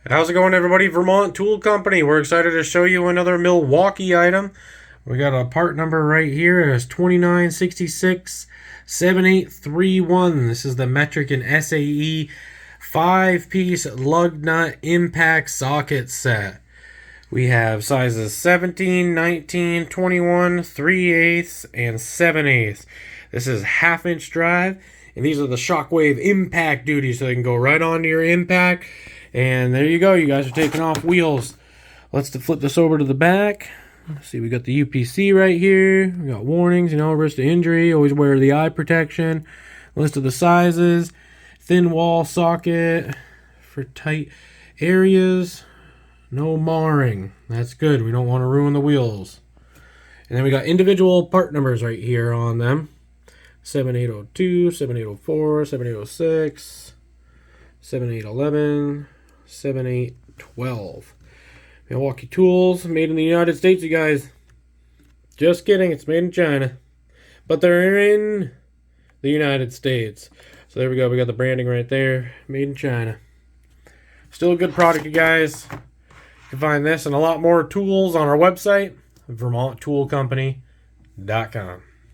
How's it going, everybody? Vermont Tool Company. We're excited to show you another Milwaukee item. We got a part number right here. It's 29667831. This is the metric and SAE 5-piece lug nut impact socket set. We have sizes 17, 19, 21, 3/8, and 7/8. This is 1/2-inch drive, and these are the SHOCKWAVE Impact Duty, so they can go right onto your impact. And there you go, you guys are taking off wheels. Let's flip this over to the back. Let's see, we got the UPC right here. We got warnings, risk of injury, always wear the eye protection. List of the sizes, thin wall socket for tight areas. No marring. That's good. We don't want to ruin the wheels. And then we got individual part numbers right here on them. 7802, 7804, 7806, 7811, 7812. Milwaukee Tools, made in the United States, you guys. Just kidding, it's made in China. But they're in the United States. So there we go, we got the branding right there. Made in China. Still a good product, you guys. You can find this and a lot more tools on our website, vermonttoolcompany.com.